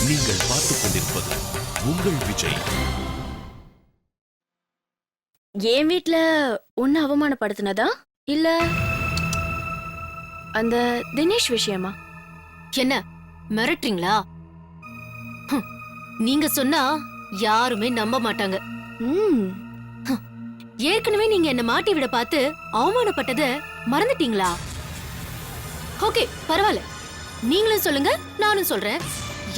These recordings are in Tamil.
நீங்கள் பார்த்துக் கொண்டிருப்பது உங்கள் விஜய். என் வீட்ல உன்னை அவமானப்படுத்தினதா இல்ல அந்த தினேஷ் விஷயமா? என்ன மிரட்டுறீங்களா? நீங்க சொன்னா யாருமே நம்ப மாட்டாங்க. ம், ஏற்கனவே நீங்க என்ன மாட்டி விட பார்த்து அவமானப்பட்டத மறந்துட்டீங்களா? ஓகே, பரவாயில்ல. நீங்களும் சொல்லுங்க, நானும் சொல்றேன்.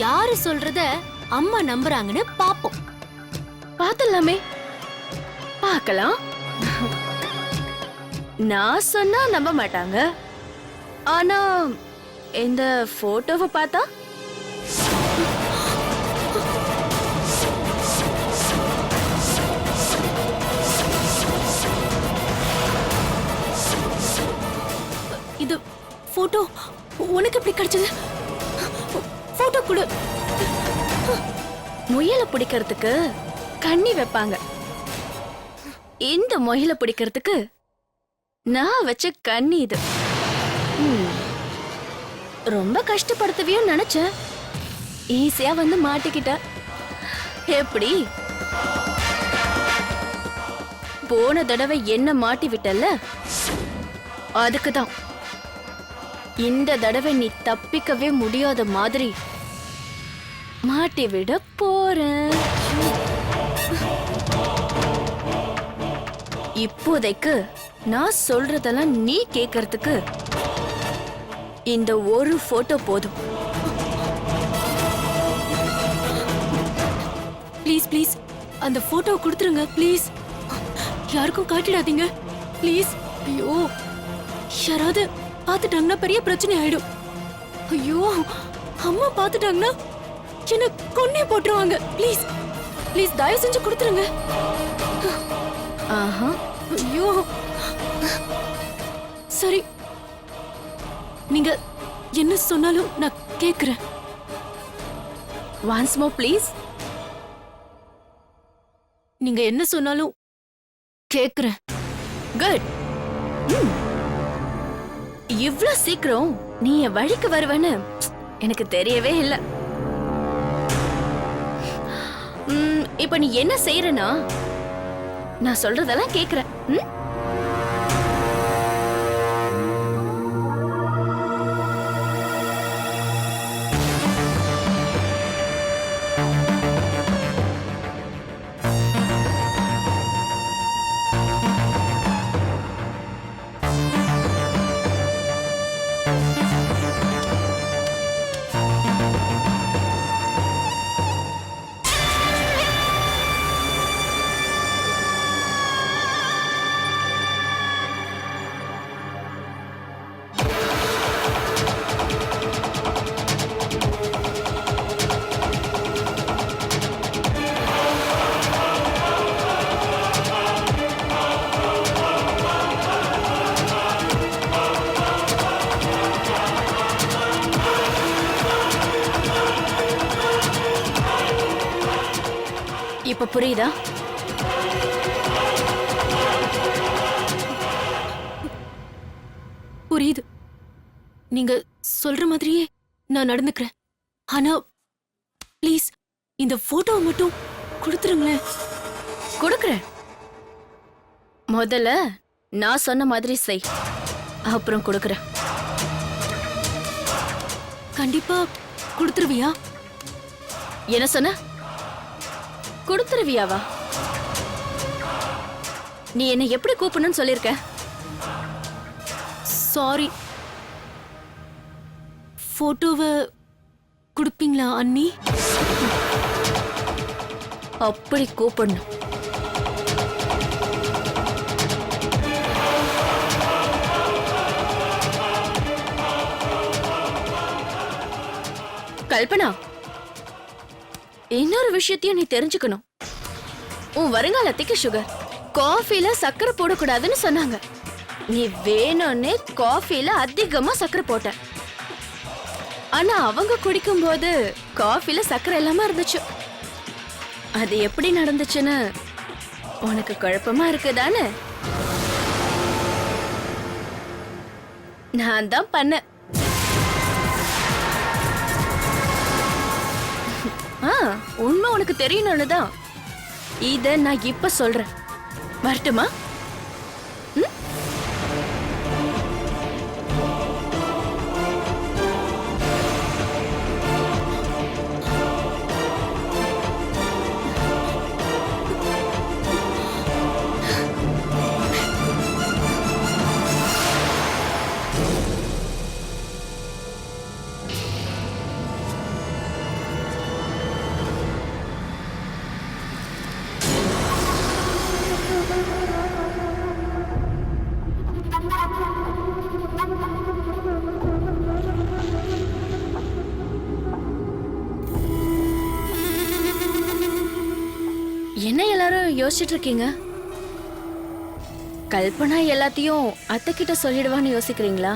யாரு சொல்றத அம்மா நம்புறாங்கன்னு பாப்போம். பார்த்தலாமே, பார்க்கலாம். நான் சொன்னா நம்ப மாட்டாங்க, ஆனா இந்த போட்டோவை பார்த்தா இது போட்டோ உனக்கு எப்படி கிடைச்சது? போட்டோ கொடு. முயலை பிடிக்கிறதுக்கு கண்ணி வைப்பாங்க, இந்த முயலை பிடிக்கிறதுக்கு நான் வச்ச கண்ணி இது. ரொம்ப கஷ்டப்படுத்தவியோ நினைச்சேன், ஈஸியா வந்து மாட்டிக்கிட்ட. எப்படி? போன தடவை என்ன மாட்டி விட்டல்ல, அதுக்குதான் இந்த தடவை நீ தப்பிக்கவே முடியாத மாதிரி மாட்டி விட போறேன். இப்போதைக்கு நான் சொல்றதெல்லாம் நீ கேட்கறதுக்கு இந்த ஒரு போட்டோ போதும். ப்ளீஸ் ப்ளீஸ் அந்த போட்டோ கொடுத்துருங்க ப்ளீஸ். யாருக்கும் காட்டிடாதீங்க ப்ளீஸ். ஐயோ, யாராவது பார்த்துட்டாங்கன்னா பெரிய பிரச்சனை ஆயிடும். ஐயோ, அம்மா பார்த்துட்டாங்கன்னா என்ன கொன்னே போட்டுருவாங்க. ப்ளீஸ் ப்ளீஸ் தயவு செஞ்சு கொடுத்துருங்க. ஆஹா, ஐயோ, சரி, நீங்க என்ன சொன்னாலும் நான் கேக்குறேன். Once more please. நீங்க என்ன சொன்னாலும் கேக்குறேன். குட். இவ்ளோ சீக்கிரம் நீ என் வழிக்கு வருவேன்னு எனக்கு தெரியவே இல்லை. இப்ப நீ என்ன செய்யறனா, நான் சொல்றதெல்லாம் கேக்குற. இப்ப புரியுதா? புரியுது. நீங்க சொல்ற மாதிரியே நான் நடந்துக்கிறேன். ஆனா ப்ளீஸ் இந்த போட்டோவை மட்டும் கொடுத்துருங்களேன். கொடுக்கறேன். முதல்ல நான் சொன்ன மாதிரி செய், அப்புறம் கொடுக்கறேன். கண்டிப்பா கொடுத்துருவியா? என்ன சொன்ன? கொடுத்துருவியாவா? நீ என்ன எப்படி கூப்பிடணும்னு சொல்லிருக்க? சாரி. போட்டோவை கொடுப்பீங்களா அண்ணி? அப்படி கூப்பிடணும். கல்பனா, இன்னொரு விஷயத்தையும் நீ தெரிஞ்சுக்கணும். உன் வருங்காலத்துக்கு சுகர் காஃபில சக்கரை போடக்கூடாதுன்னு சொன்னாங்க. நீ வேணும்னே காஃபில அதிகமா சக்கரை போட்ட. ஆனா அவங்க குடிக்கும் போது காஃபில சக்கரை இல்லாம இருந்துச்சு. அது எப்படி நடந்துச்சுன்னு உனக்கு குழப்பமா இருக்குதானே? நான் தான் பண்ணேன். உண்மை உனக்கு தெரியணும்னு தான் இத நான் இப்ப சொல்றேன். வரட்டுமா? என்ன எல்லாரும் யோசிச்சுட்டு இருக்கீங்க? கல்பனா எல்லாத்தையும் அத்தை கிட்ட சொல்லிடுவான்னு யோசிக்கிறீங்களா?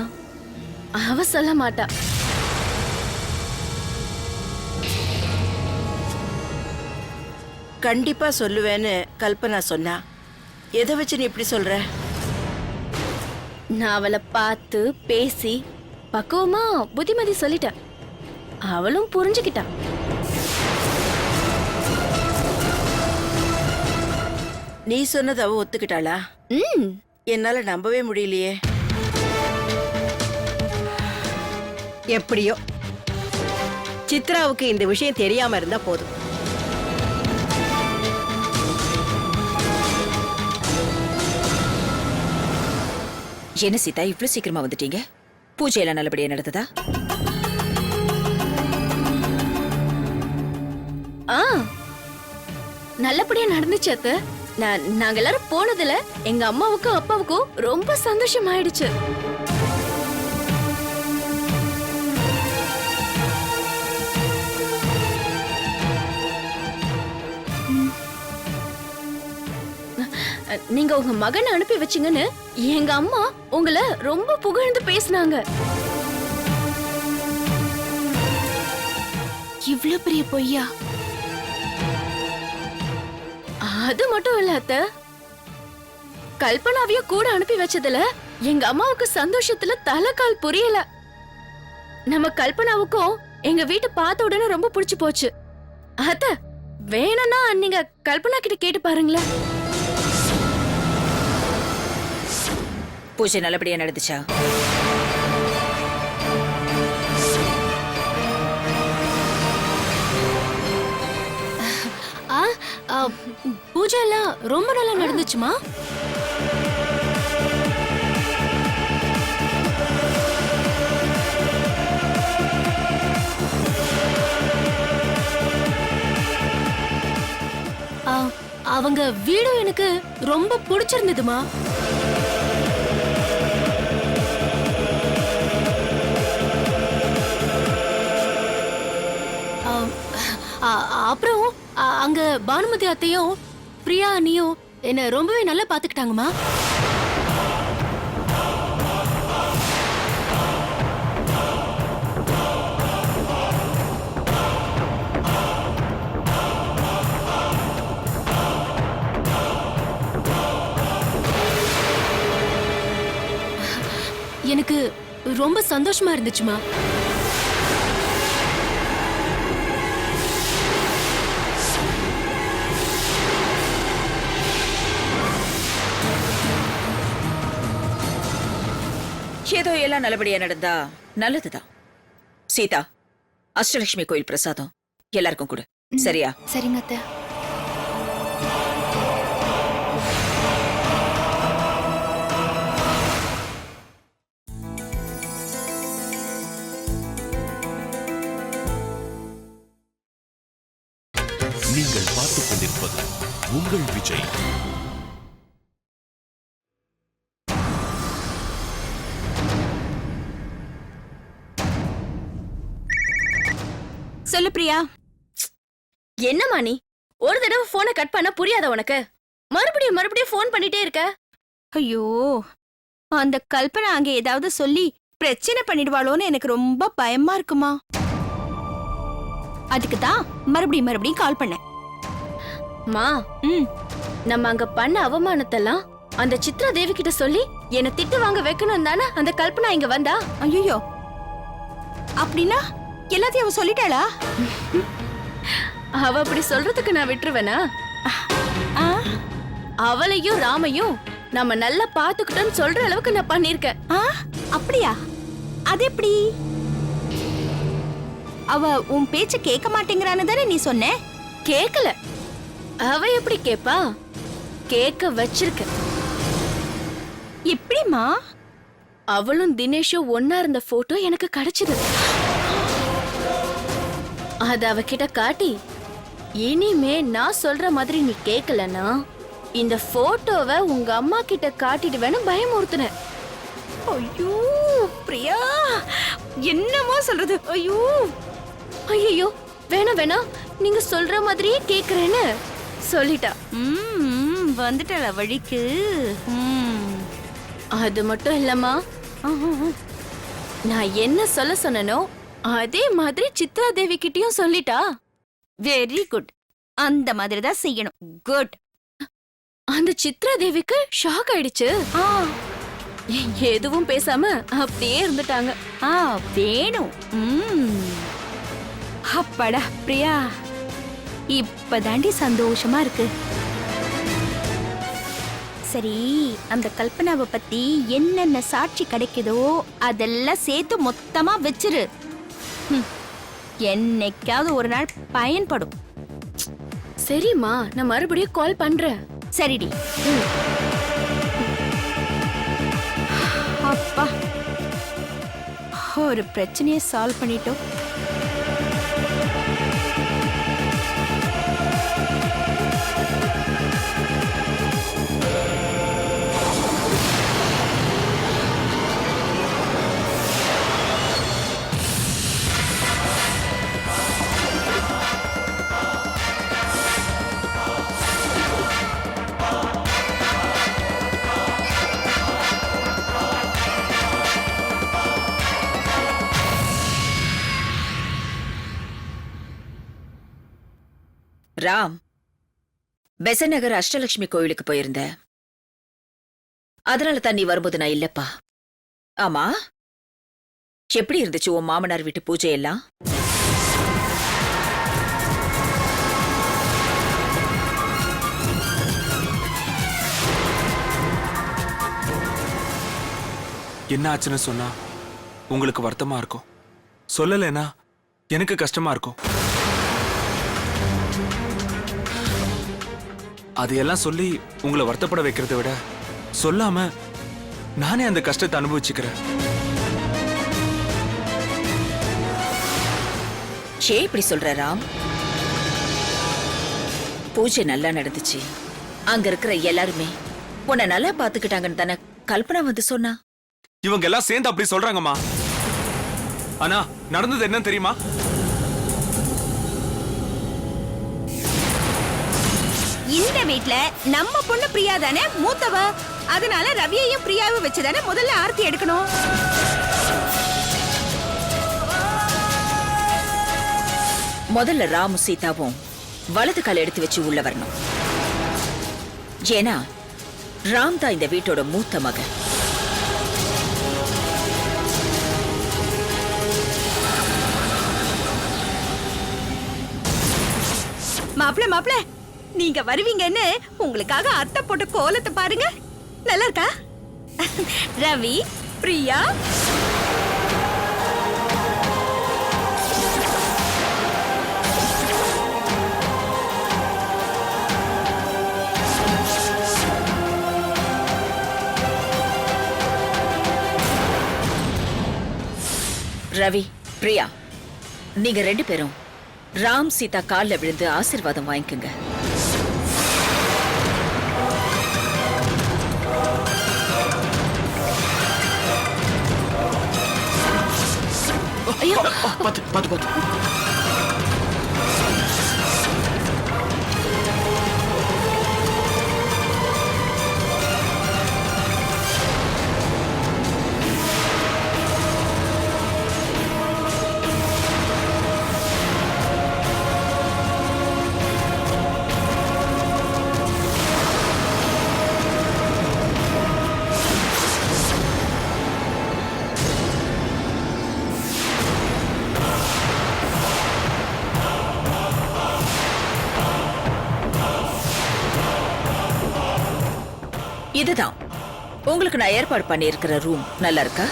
அவ சொல்ல மாட்டா. கண்டிப்பா சொல்லுவேன்னு கல்பனா சொன்னா. எதை வச்சு நீ இப்படி சொல்ற? நான் அவளை பார்த்து பேசி பக்குவமா புத்திமதி சொல்லிட்டேன். அவளும் புரிஞ்சுக்கிட்டா. நீ சொன்னது அவ ஒத்துக்கிட்டாளா? என்னால நம்பவே முடியலையே. எப்படியோ சித்ராவுக்கு இந்த விஷயம் தெரியாம இருந்தா போதும். என்ன சீதா இவ்ளோ சீக்கிரமா வந்துட்டீங்க? பூஜையெல்லாம் நல்லபடியா நடந்ததா? நல்லபடியா நடந்துச்சு அத்தை. நாங்க எல்லாரும் போனதுல எங்க அம்மாவுக்கும் அப்பாவுக்கும் ரொம்ப சந்தோஷம் ஆயிடுச்சு. நீங்க உங்க மகனை அனுப்பி வச்சீங்கன்னு எங்க அம்மா உங்களை ரொம்ப புகழ்ந்து பேசினாங்க. இவ்ளோ பெரிய பொய்யா? அது மட்டும் இல்ல அத்தை, கல்பனாவிய கூட அனுப்பி வச்சதுல எங்க அம்மாவுக்கு சந்தோஷத்துல தலைகால் புரியல. நம்ம கல்பனாவுக்கும் எங்க வீட்டை பார்த்த உடனே ரொம்ப பிடிச்சு போச்சு. அத்தை வேணும்னா நீங்க கல்பனா கிட்ட கேட்டு பாருங்களேன். பூஜை நல்லபடியா நடந்துச்சா? பூஜை எல்லாம் ரொம்ப நல்லா நடந்துச்சுமா. அவங்க வீடு எனக்கு ரொம்ப பிடிச்சிருந்ததுமா. அப்புறம் அங்க பானுமதி அத்தையும் பிரியா அண்ணியும் என்ன ரொம்பவே நல்லா பாத்துக்கிட்டாங்கம்மா. எனக்கு ரொம்ப சந்தோஷமா இருந்துச்சுமா. ஏதோ எல்லாம் நல்லபடியா நடந்தா நல்லதுதான். சீதா, அஷ்டலட்சுமி கோயில் பிரசாதம் எல்லாருக்கும் கொடு. சரியா? சரிங்க அத்தை. நீங்கள் பார்த்துக் கொண்டிருப்பது உங்கள் விஜய். சொல்லு பிரியா. என்னம்மா நீ ஒரு தடவை போனை கட் பண்ண புரியாத உனக்கு? மறுபடியும் மறுபடியும் போன் பண்ணிட்டே இருக்க. ஐயோ, அந்த கல்பனா அங்க ஏதாவது சொல்லி பிரச்சனை பண்ணிடுவாளோன்னு எனக்கு ரொம்ப பயமா இருக்குமா. அதுக்கு தான் மறுபடியும் மறுபடியும் கால் பண்ணேன். மா, நம்ம அங்க பண்ண அவமானத்தெல்லாம் அந்த சித்ரா தேவி கிட்ட சொல்லி என்ன திட்டு வாங்க வைக்கணும் தானே அந்த கல்பனா இங்க வந்தா. ஐயோ, அப்படின்னா எல்லாத்தையும் அவ சொல்லிட்டாளா? அவ அப்படி சொல்றதுக்கு நான் விட்டுருவேனா? ஆ, அவளையும் ராமையும் நம்ம நல்லா பாத்துக்கிட்டோம்னு சொல்ற அளவுக்கு நான் பண்ணிருக்கேன். ஆ, அப்படியா? அது எப்படி? அவ உன் பேச்ச கேட்க மாட்டேங்கிறான்னு தானே நீ சொன்ன? கேக்கல. அவ எப்படி கேப்பா? கேக்க வச்சிருக்க. எப்படிமா? அவளும் தினேஷும் ஒன்னா இருந்த போட்டோ எனக்கு கிடைச்சது. அத அவகிட்ட காட்டி, இனிமே நான் சொல்ற மாதிரி நீ கேக்கலன்னா இந்த போட்டோவை உங்க அம்மா கிட்ட காட்டிடுவேன்னு பயமுறுத்துனேன். ஐயோ பிரியா, என்னமோ சொல்றது. ஐயோ ஐயோ, வேணாம் வேணாம், நீங்க சொல்ற மாதிரியே கேக்குறேன்னு சொல்லிட்டா. வந்துட்டல வழிக்கு. அது மட்டும் இல்லம்மா, நான் என்ன சொல்ல சொன்னனோ அதே மாதிரி சித்ரா தேவி கிட்டயும் சொல்லிட்டா. Very good. அந்த மாதிரி தான் செய்யணும். குட். அந்த சித்ரா தேவிக்கு ஷாக் ஆயிடுச்சு. எதுவும் பேசாம அப்படியே இருந்துட்டாங்க. வேணும். அப்பாடா பிரியா, இப்பதாண்டி சந்தோஷமா இருக்கு. சரி, அந்த கல்பனாவை பத்தி என்னென்ன சாட்சி கிடைக்குதோ அதெல்லாம் சேர்த்து மொத்தமா வச்சிரு. என்னைக்காவது ஒரு நாள் பயன்படும். சரிம்மா, நான் மறுபடியும் கால் பண்றேன். சரிடி. அப்பா, ஒரு பிரச்சனையை சால்வ் பண்ணிட்டோம். ராம், பெசநகர் அஷ்டலட்சுமி கோயிலுக்கு போயிருந்த. அதனால தான் நீ வரும்போது நான் இல்லப்பா. ஆமா, எப்படி இருந்துச்சு உன் மாமனார் வீட்டு பூஜை எல்லாம்? என்ன ஆச்சுன்னு சொன்னா உங்களுக்கு வருத்தமா இருக்கும், சொல்லலைன்னா எனக்கு கஷ்டமா இருக்கும். அதையெல்லாம் சொல்லி உங்களை வருத்தப்பட வைக்கிறத விட சொல்லாம நானே அந்த கஷ்டத்தை அனுபவிச்சுக்கிறேன். இப்படி சொல்ற ராம்? பூஜை நல்லா நடந்துச்சு. அங்க இருக்கிற எல்லாருமே உன்னை நல்லா பாத்துக்கிட்டாங்கன்னு தானே கல்பனா வந்து சொன்னா. இவங்க எல்லாம் சேர்ந்து அப்படி சொல்றாங்கம்மா. ஆனா நடந்தது என்ன தெரியுமா? இந்த வீட்ல நம்ம பொண்ணு பிரியா தானே மூத்தவ. அதனால ரவியையும் பிரியாவும் வச்சுதானே முதல்ல ஆர்த்தி எடுக்கணும். முதல்ல ராமும் சீதாவும் வலது கால் எடுத்து வச்சு உள்ள வரணும். ஏன்னா ராம் தான் இந்த வீட்டோட மூத்த மகன். மாப்ள, நீங்க வருவீங்கன்னு உங்களுக்காக அத்தை போட்ட கோலத்தை பாருங்க. நல்லா இருக்கா? ரவி, பிரியா. ரவி, பிரியா, நீங்க ரெண்டு பேரும் ராம் சீதா கால்ல விழுந்து ஆசீர்வாதம் வாங்கிக்கங்க. ஐயோ, பாத்து பாத்து பாத்து. இதுதான் உங்களுக்கு நான் ஏற்பாடு பண்ணி இருக்கிற ரூம். நல்லா இருக்கா?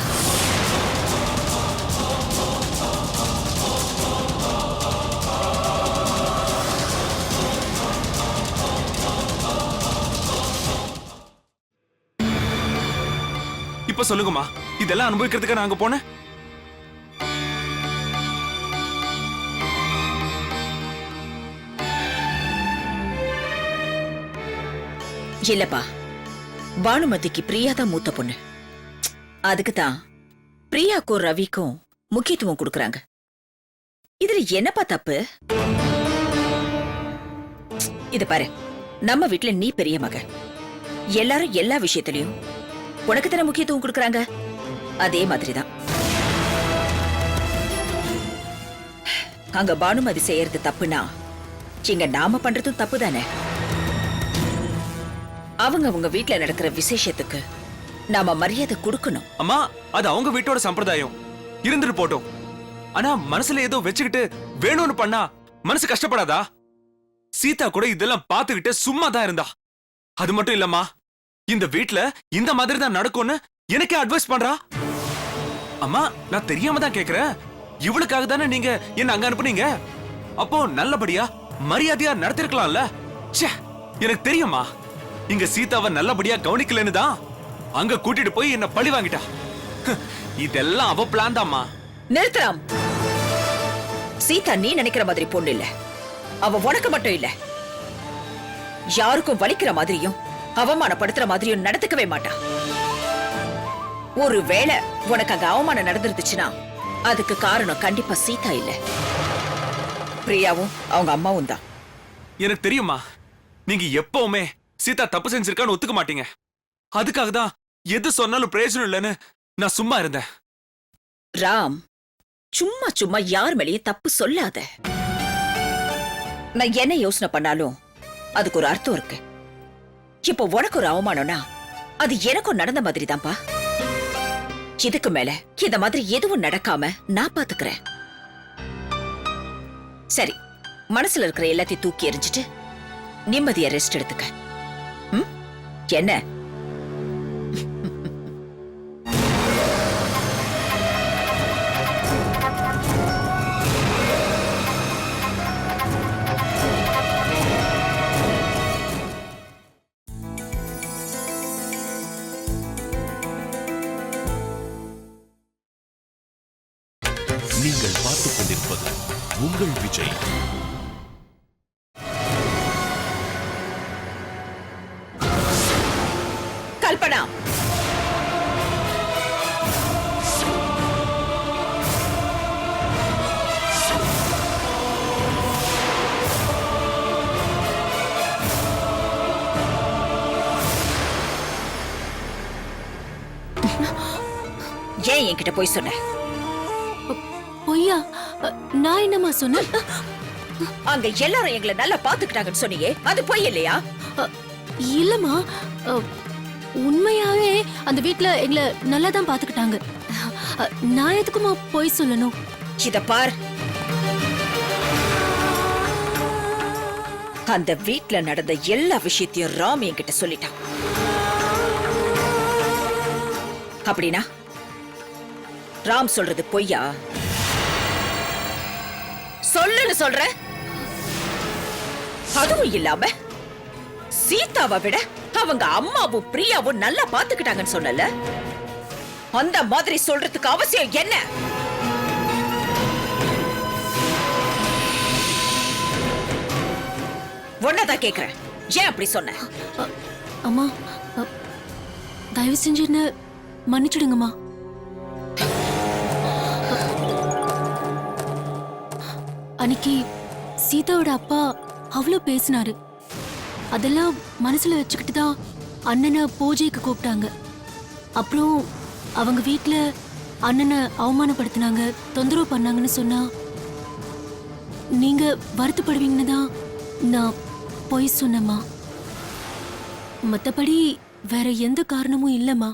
இப்ப சொல்லுங்கம்மா, இதெல்லாம் அனுபவிக்கிறதுக்கு நான் அங்க போனேன்? இல்லப்பா, பானுமதிக்கு பிரியா தான் மூத்த பொண்ணு. அதுக்கு தான் பிரியாக்கும் ரவிக்கும் முக்கியத்துவம் கொடுக்கறாங்க. இதுல என்னப்பா தப்பு? இது பாரு, நம்ம வீட்ல நீ பெரிய மக, எல்லாரும் எல்லா விஷயத்திலயும் உனக்கு தானே முக்கியத்துவம் கொடுக்கறாங்க. அதே மாதிரிதான் அங்க பானுமதி செய்யறது தப்புனா இங்க நாம பண்றதும் தப்பு தானே. அவங்க வீட்ல நடக்கிற விசேஷத்துக்கு நாம மரியாதை கொடுக்கணும். அம்மா, அது அவங்க வீட்டோட சம்பிரதாயம், இருந்துட்டு போட்டோம். ஆனா மனசுல ஏதோ வச்சுக்கிட்டு வேணும்னு பண்ணா மனசு கஷ்டப்படாதா? சீதா கூட இதெல்லாம் பாத்துக்கிட்டு சும்மா தான் இருந்தா. அது மட்டும் இல்லம்மா, இந்த வீட்ல இந்த மாதிரி தான் நடக்கும்னு எனக்கே அட்வைஸ் பண்றா. அம்மா, நான் தெரியாம தான் கேக்குறேன். இவளுக்காக தானே நீங்க என்ன அங்க அனுப்புனீங்க. அப்போ நல்லபடியா மரியாதையா நடத்திருக்கலாம்ல. ச்சே, எனக்கு தெரியுமா, இங்க சீதாவை நல்லபடியா கவனிக்கலன்னு தான் அங்க கூட்டிட்டு போய் என்ன பழி வாங்கிட்டா. இதெல்லாம் அவ பிளான் தாம்மா. நிறுத்தலாம். சீதா நீ நினைக்கிற மாதிரி பொண்ணு இல்ல. அவ உனக்கு மட்டும் இல்ல, யாருக்கும் வலிக்கிற மாதிரியும் அவமானப்படுத்துற மாதிரியும் நடந்துக்கவே மாட்டா. ஒருவேளை உனக்கு அங்க அவமானம் நடந்துருச்சுன்னா அதுக்கு காரணம் கண்டிப்பா சீதா இல்ல, பிரியாவும் அவங்க அம்மாவும் தான். எனக்கு தெரியுமா, நீங்க எப்பவுமே சீதா தப்பு செஞ்சிருக்கான்னு ஒத்துக்க மாட்டீங்க. அதுக்காக தான் எது சொன்னாலும் பிரயோஜனம் இல்லைன்னு நான் சும்மா இருந்தேன். ராம், சும்மா சும்மா யார் மேலேயும் தப்பு சொல்லாத. நான் என்ன யோசனை பண்ணாலும் அதுக்கு ஒரு அர்த்தம் இருக்கு. இப்போ உனக்கு ஒரு அவமானம்னா அது எனக்கும் நடந்த மாதிரி தான்ப்பா. இதுக்கு மேல இந்த மாதிரி எதுவும் நடக்காம நான் பாத்துக்கிறேன். சரி, மனசுல இருக்கிற எல்லாத்தையும் தூக்கி எறிஞ்சிட்டு நிம்மதியா ரெஸ்ட் எடுத்துக்க. என்ன? நீங்கள் பார்த்துக் கொண்டிருப்பது உங்கள் விஜய். கல்பனா, ஏன் என்கிட்ட போய் சொன்ன? பொய்யா? நான் என்னம்மா சொன்னேன்? அங்க எல்லாரும் எங்களை நல்லா பாத்துக்கிட்டாங்கன்னு சொன்னீங்க, அது பொய் இல்லையா? இல்லம்மா, உண்மையாவே அந்த வீட்ல எங்களை நல்லா தான் பாத்துக்கிட்டாங்க. நான் எதுக்குமா பொய் சொல்லணும்? இத பார், அந்த வீட்ல நடந்த எல்லா விஷயத்தையும் ராம் என்கிட்ட சொல்லிட்டான். அப்படின்னா ராம் சொல்றது பொய்யா? சொல்லுன்னு சொல்ற. அதுவும் இல்லாம சீதாவை விட அவங்க அம்மாவும் பிரியாவும் நல்லா பாத்துக்கிட்டாங்கன்னு சொன்னல, அந்த மாதிரி சொல்றதுக்கு அவசியம் என்ன? ஒன்னதான் கேக்குறேன், ஏன் அப்படி சொன்ன? அம்மா, தயவு செஞ்சு என்ன மன்னிச்சுடுங்கம்மா. அன்னைக்கு சீதாவோட அப்பா அவ்வளோ பேசினாரு. அதெல்லாம் மனசுல வச்சுக்கிட்டு தான் அண்ணனை பூஜைக்கு கூப்பிட்டாங்க. அப்புறம் அவங்க வீட்ல அண்ணனை அவமானப்படுத்தினாங்க, தொந்தரவு பண்ணாங்கன்னு சொன்னா நீங்க வருத்தப்படுவீங்கன்னு தான் நான் பொய் சொன்னேம்மா. மத்தபடி வேற எந்த காரணமும் இல்லம்மா.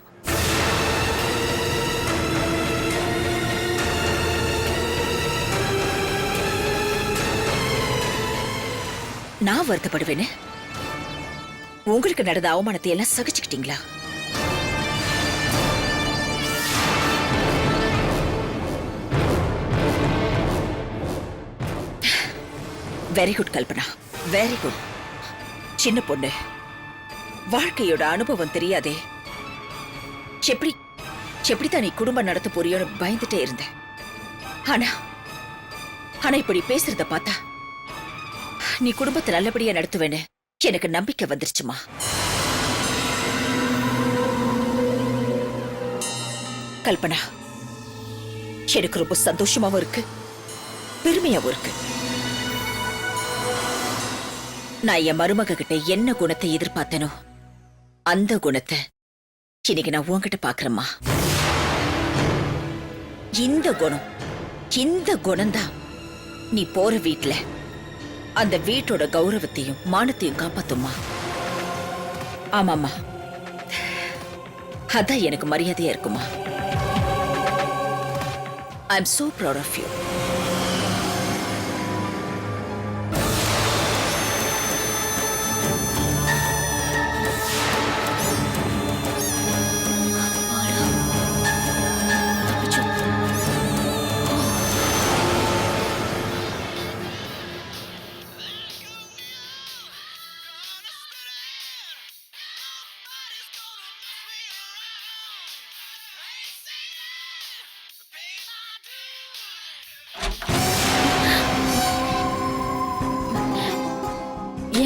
நான் வருத்தப்படுவேன்னு உங்களுக்கு நடந்த அவமானத்தை எல்லாம் சகிச்சுக்கிட்டீங்களா? Very good Kalpana, very good. சின்ன பொண்ணு, வாழ்க்கையோட அனுபவம் தெரியாதே. எப்படித்தான் நீ குடும்பம் நடத்த போறியோன்னு பயந்துட்டே இருந்தேன். ஆனா இப்படி பேசுறத பார்த்தா நீ குடும்பத்தை நல்லபடியா நடத்துவேன்னு எனக்கு நம்பிக்கை வந்துருச்சுமா. கல்பனா, எனக்கு ரொம்ப சந்தோஷமாவும் இருக்கு, பெருமையாவும் இருக்கு. நான் என் மருமக கிட்ட என்ன குணத்தை எதிர்பார்த்தனோ அந்த குணத்தை இன்னைக்கு நான் உன்கிட்ட பாக்குறேம்மா. இந்த குணம்தான் நீ போற வீட்டுல அந்த வீட்டோட கௌரவத்தையும் மானத்தையும் காப்பாத்துமா. ஆமாமா, அதான் எனக்கு மரியாதையா இருக்குமா. I am so proud of you.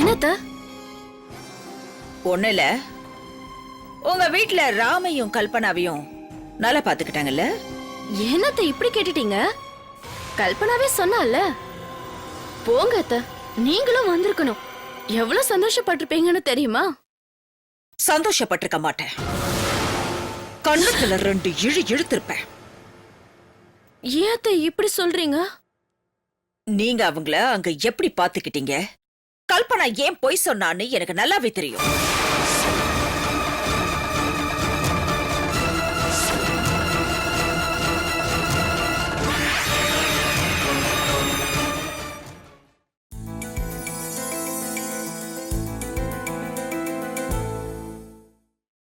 என்னத்த? ஒண்ணுல உங்க வீட்டுல ராமையும் கல்பனாவையும் நல்லா பாத்துக்கிட்டாங்கல்ல? என்னத்த இப்படி கேட்டுட்டீங்க? கல்பனாவே சொன்னால. போங்க அத்த, நீங்களும் வந்திருக்கணும். எவ்வளவு சந்தோஷப்பட்டிருப்பீங்கன்னு தெரியுமா? சந்தோஷப்பட்டிருக்க மாட்டேன், கண்ணத்துல 2 இழு இழுத்திருப்பேன். ஏத்த இப்படி சொல்றீங்க? நீங்க அவங்கள அங்க எப்படி பாத்துக்கிட்டீங்க, கல்பனா ஏன் பொய் சொன்னான்னு எனக்கு நல்லாவே தெரியும்.